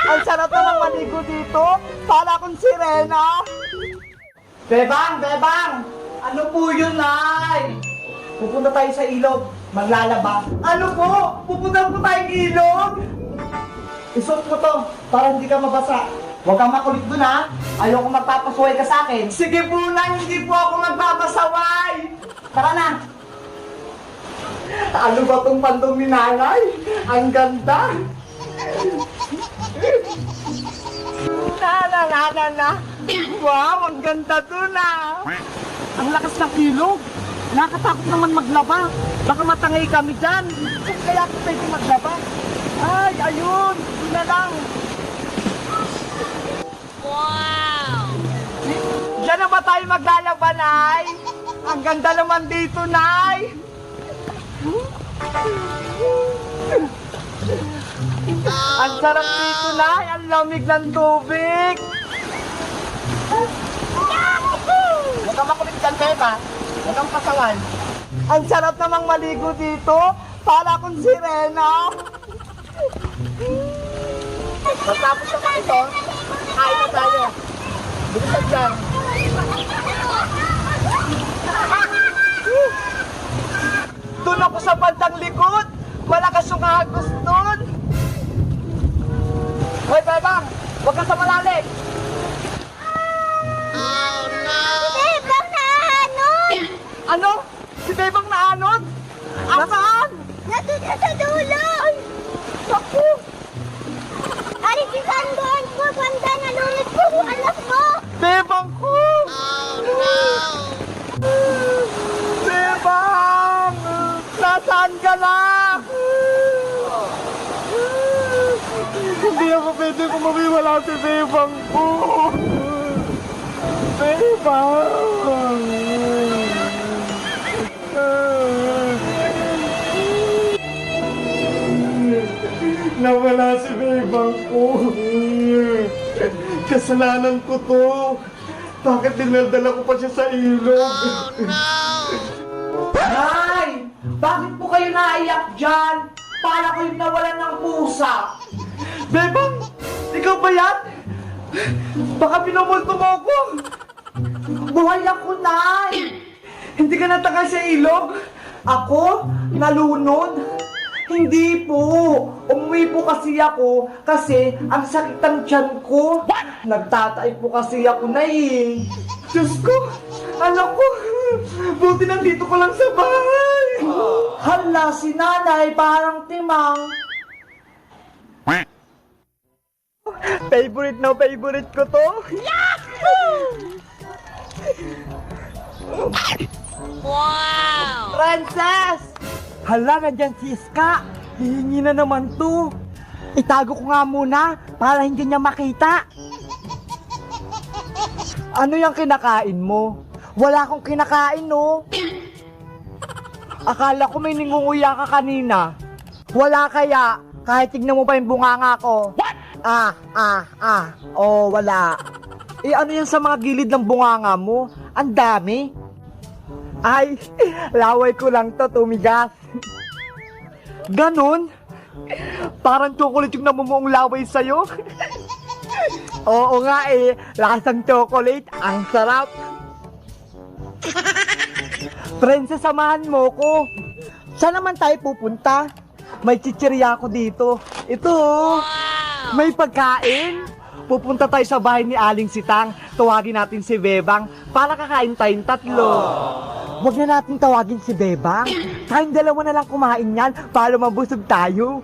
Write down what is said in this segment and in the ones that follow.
Ang sarap namang maligo dito. Para akong sirena. Bebang! Bebang! Ano po yun, Nay? Pupunta tayo sa ilog. Maglalaba. Ano po? Pupunta po tayong ilog? Isuot mo to para hindi ka mabasa. Huwag kang makulit dun, ha? Ayoko magpapasuway ka sa akin. Sige po, Nay. Hindi po ako magpapasaway. Tara na. Ano ba tong pandong ni Nanay? Ang ganda. Na. Wow, ang ganda dun, ah. Ang lakas ng ilog. Nakatakot naman maglaba. Baka matangay kami dyan. Kaya ako pwede maglaba. Ay, ayun. Yun na lang. Wow! Diyan na ba tayo maglalaba, Nay? Ang ganda naman dito, Nay. Ang sarap dito, Nay. Ang lamig ng tubig. Huwag kang makulit dyan, Beba. Huwag kang pasawan. Ang sarap namang maligo dito. Para akong sirena. Pagtapos naman ito, kain na tayo. Bilisan dyan. Doon ako sa bandang likod. Malakas yung agos doon. Hoy, Bebang! Huwag ka sa malalim! Oh no! Si Bebang naanod! Ano? Si Bebang naanod? Asaan? Nandun na sa dulo! Naku! Ari, si Sandan po! Sandan, nalunod po yung anak mo! Bebang ko! Oh no! Bebang! Nasaan ka na? Hindi ako pwede kung mamiwala si Bebang ko. Bebang! Nawala si Bebang ko. Kasalanan ko to. Bakit dinadala ko pa siya sa ilog? Oh no! Nay! Bakit po kayo naiyak dyan? Para kayong nawalan ng pusa. Bebang! Ikaw ba yan? Baka pinumulto mo ako. Buhay ako, Nay! Hindi ka natangay sa ilog? Ako? Nalunod? Hindi po. Umuwi po kasi ako kasi ang sakit ng tiyan ko. Nagtatay po kasi ako, Nay. Diyos ko! Anak ko! Buti nandito ko lang sa bahay! Hala, si Nanay parang timang. Favorite na favorite ko to. Wow! Princess! Hala, nandyan si Iska. Hihingi na naman to. Itago ko nga muna para hindi niya makita. Ano yung kinakain mo? Wala akong kinakain, no? Akala ko may ningunguya ka kanina. Wala kaya, kahit tignan mo pa yung bunganga ko. Oh, wala. Eh, ano yan sa mga gilid ng bunganga mo? Ang dami. Ay, laway ko lang to, tumigas. Ganon? Parang chocolate yung namumuong laway sa'yo. Oo nga eh, lakas ng chocolate, ang sarap. Princess, samahan mo ko. Saan naman tayo pupunta? May chichirya ako dito. Ito, may pagkain. Pupunta tayo sa bahay ni Aling Sitang. Tawagin natin si Bebang para kakain tayong tatlo. Huwag na natin tawagin si Bebang. Tayong dalawa na lang kumain yan para mabusog tayo.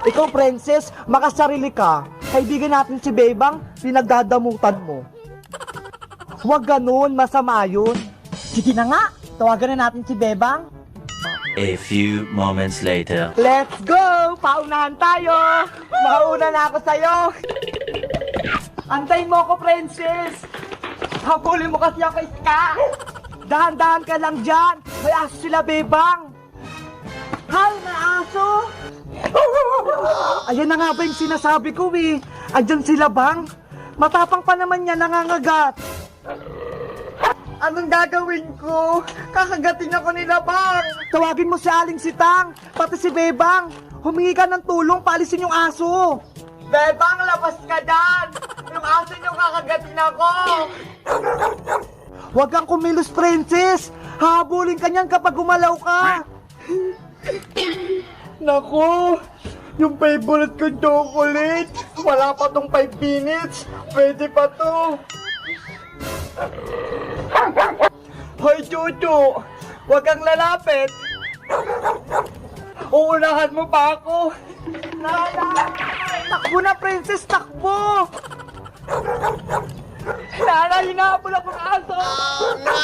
Ikaw, Princess, makasarili ka. Kaibigan natin si Bebang, pinagdadamutan mo. Huwag ganun, masama yun. Sige na nga, tawagan na natin si Bebang. A few moments later. Let's go! Paunahan tayo! Mauna na ako sa'yo! Antayin mo ako, Princess! Habulin mo kasi ako, Iska! Dahan-dahan ka lang dyan! May aso sila, Bebang! Hay, may aso! Ayan na nga ba yung sinasabi ko eh! Andyan sila, Bang! Matapang pa naman yan, nangangagat! Anong gagawin ko? Kakagatin ako nila, Bang! Tawagin mo si Aling Sitang, pati si Bebang. Humingi ka ng tulong, paalisin yung aso. Bebang, labas ka dyan! Yung aso niyo kakagatin ako! Huwag kang kumilos, Princess! Habulin ka niyan kapag gumalaw ka! Naku! Yung favorite kong chocolate! Wala pa tong 5 minutes! Pwede pa to! Hoy, Chuchu! Huwag kang lalapit! Uunahan mo pa ako! Nanay! Takbo na, Princess! Takbo! Nanay, hinahabol ako ng aso! Oh, no!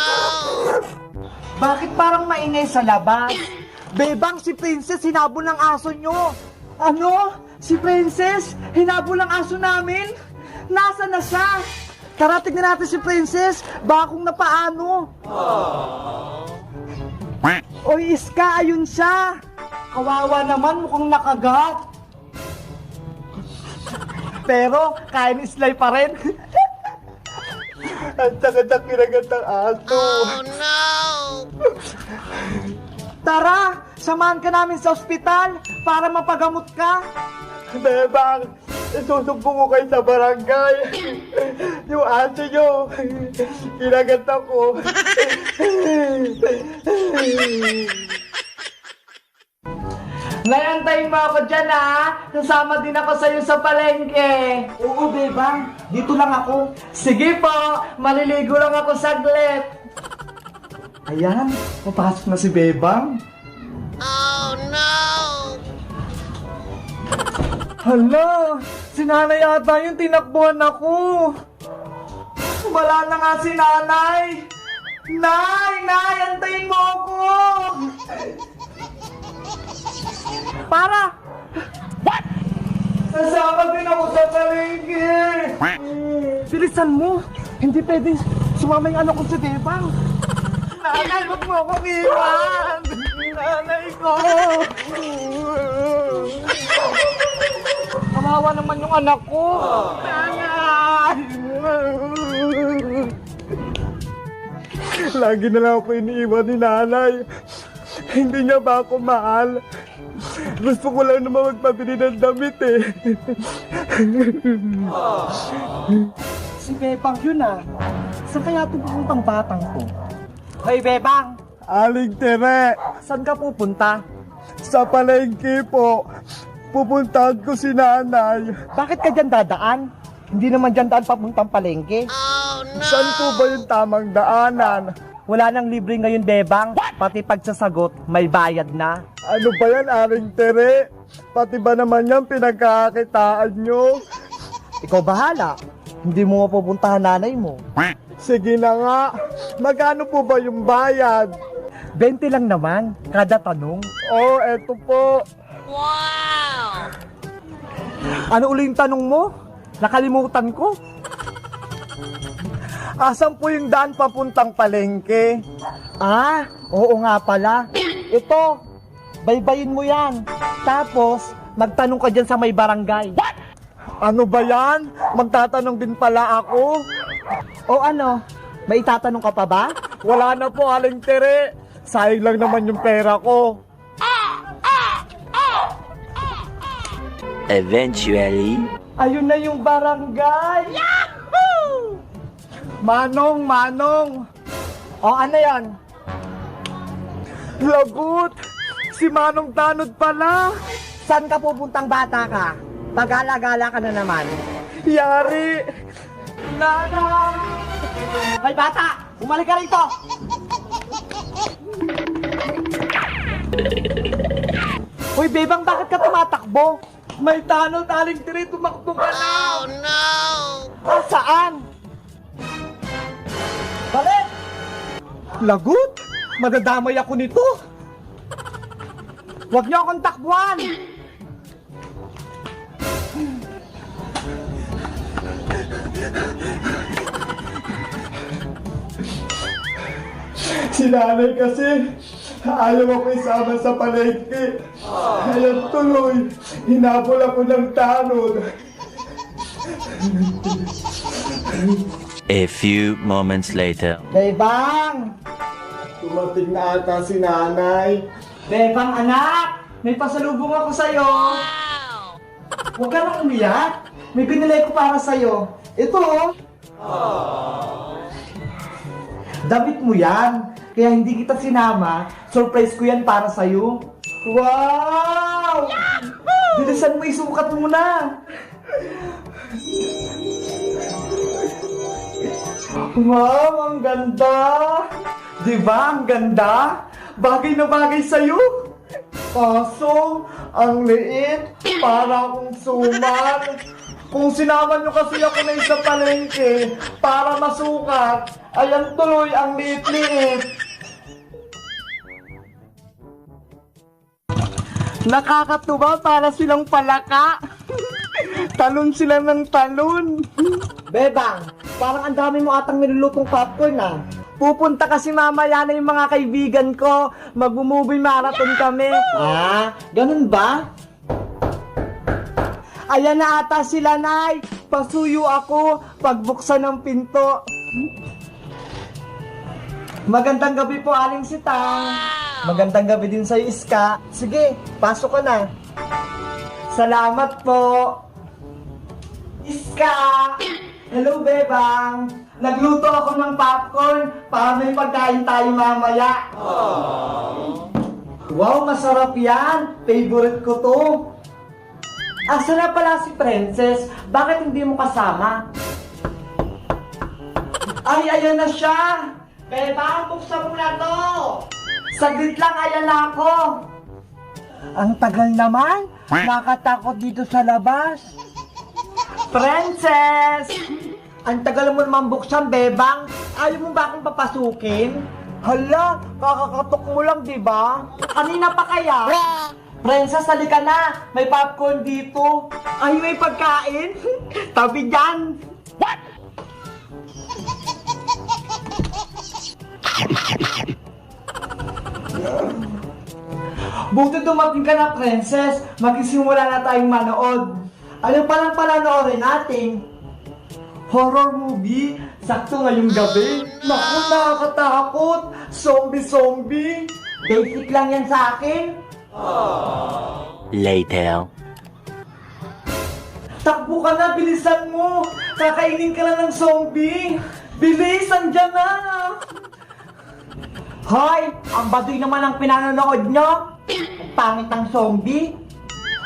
Bakit parang maingay sa labas? Bebang, si Princess hinabol ng aso nyo! Ano? Si Princess? Hinabol ng aso namin? Nasaan na siya? Tara, tignan natin si Princess. Baka kung napaano. Oy, Iska, ayun siya. Kawawa naman, mukhang nakagat. Pero, kain islay pa rin. Ang sakit ang kinagat ng aso. Oh, no! Tara, samahan ka namin sa ospital para mapagamot ka. Bebang, isusumbong ko kayo sa barangay. Yung aso nyo, kinagat ako. Nayantayin mo ako dyan, ha? Sasama din ako sa'yo sa palengke. Oo, Bebang. Dito lang ako. Sige po, maliligo lang ako saglit. Ayan, papasok na si Bebang. Oh, no! Hala, si nanay yata yung tinakbuhan ako. Wala na nga si nanay. Nay, antayin mo ako. Para! What? Sasama din ako sa palengke. Bilisan mo. Hindi pwede sumama yung anak ko si Bebang. Nanay, wag mo akong iwan. Nanay ko. Kawawa naman yung anak ko. Nanay. Lagi na lang ako iniiwan ni nanay. Hindi niya ba ako mahal? Gusto ko lang naman magpabili ng damit eh. Si Bebang yun ah. Saan kaya pupuntang batang to? Hoy Bebang! Aling Tere! Saan ka pupunta? Sa palengke po. Pupuntahan ko si nanay. Bakit ka dyan dadaan? Hindi naman dyan daan papuntang palengke. Oh, no! Saan po ba yung tamang daanan? Wala nang libre ngayon, Bebang. Pati pagsasagot, may bayad na. Ano ba yan, Aling Tere? Pati ba naman yan pinagkakakitaan nyo? Ikaw bahala. Hindi mo mapupuntahan nanay mo. Sige na nga. Magkano po ba yung bayad? 20 lang naman, kada tanong. Oh, eto po. Wow! Ano uli yung tanong mo? Nakalimutan ko. Asan po yung daan papuntang palengke? Ah, oo nga pala. Ito, baybayin mo yan. Tapos, magtanong ka dyan sa may barangay. What? Ano ba yan? Magtatanong din pala ako. O ano, may itatanong ka pa ba? Wala na po, Aling Tere. Sayang lang naman yung pera ko. Eventually, Ayun na yung barangay. Yahoo! Manong. O ano yan? Lagot! Si Manong Tanod pala. Saan ka pupuntang bata ka? Pag-alagala ka na naman. Yari! Nanay! Hoy bata! Bumalik ka rito! Hoy Bebang, bakit ka tumatakbo? May tanod, Aling Tere, tumakbo ka na! Oh no! Ah, saan? Balik! Lagot! Madadamay ako nito! Huwag niyo akong takbuhan! Si nanay kasi ayaw ako isama sa palengke. Kaya tuloy, hinabol ako ng tanod. A few moments later. Bebang! Tumating na ata si nanay. Bebang anak! May pasalubong ako sa'yo! Huwag ka nang umiyak! May binili ko para sa'yo. Ito oh! Damit mo yan! Kaya hindi kita sinama. Surprise ko yan para sa'yo. Wow! Bilisan mo, isukat mo na! Wow, ang ganda! Diba, ang ganda? Bagay na bagay sa'yo! Kaso, ang liit, para akong suman. Kung sinama nyo kasi ako na sa palengke para masukat, ayan tuloy ang liit-liit. Nakakatuwa para silang palaka. Talon sila ng talon. Bebang, parang ang dami mo atang nilulutong popcorn ah. Pupunta kasi mamaya na yung mga kaibigan ko. Mag-movie marathon kami. Ah, ganun ba? Ayan na ata sila, Nay. Pasuyo ako pagbuksan ng pinto. Magandang gabi po, Aling Sitang. Magandang gabi din sa'yo, Iska. Sige, pasok ka na. Salamat po. Iska! Hello, Bebang. Nagluto ako ng popcorn para may pagkain tayo mamaya. Wow, masarap yan. Favorite ko to. Asa na pala si Princess? Bakit hindi mo kasama? Ay, ayan na siya! Bebang, buksan mo na to! Saglit lang, ayan na ako! Ang tagal naman! Nakatakot dito sa labas! Princess! Ang tagal mo naman buksan, Bebang! Ayaw mo ba akong papasukin? Hala, kakakatok mo lang, di ba? Kanina pa kaya? Princess, halika na! May popcorn dito! Ay, may pagkain? Tabi dyan! What? Buti dumating ka na, Princess. Magsisimula na tayong manood. Ano palang pananoorin natin? Horror movie? Sakto ngayong gabi? Naku, nakakatakot! Zombie! Basic lang yan sa akin. Later. Takbo ka na, bilisan mo! Kakainin ka na ng zombie! Bilis, andyan na! Hoy! Ang baduy naman ang pinanonood nyo! Ang pangit ng zombie!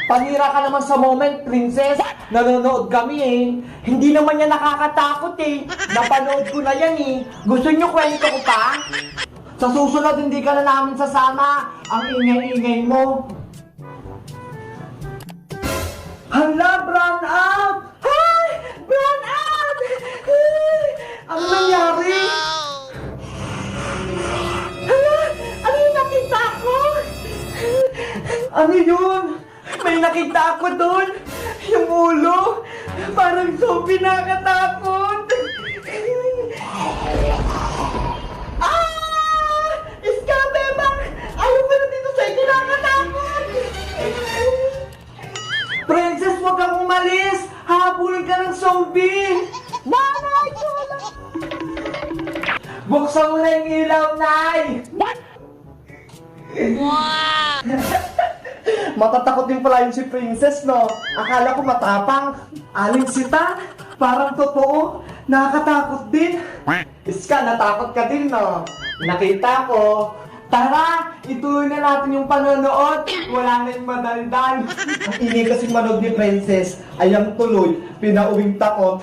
Panira ka naman sa moment, Princess! Nanonood kami eh! Hindi naman yan nakakatakot eh! Napanood ko na yan eh! Gusto nyo kwento ko pa? Sa susunod, hindi ka na namin sasama! Ang ingay-ingay mo! Hala, brown out! Hi! Brown out! Ano nangyari? Hala! Ano yung nakita ko? Ano yun? May nakita ako doon! Yung ulo! Parang zombie nakakatakot! Ah! Iska, Bebang! Ayaw ko na dito sa inyo nakakatakot! Princess, huwag kang umalis! Habulin ka ng zombie! Nanay, tulong! Buksan mo na yung ilaw, Nay! What? Wow! Matatakot din pala yung si Princess, no? Akala ko matapang. Aling Sita, parang totoo. Nakakatakot din. Iska, natakot ka din, no? Nakita ko. Tara, ituloy na natin yung panonood. Wala na yung madaldan. Ang ingay kasing manood ni Princess. Ayang tuloy, pinauwing takot.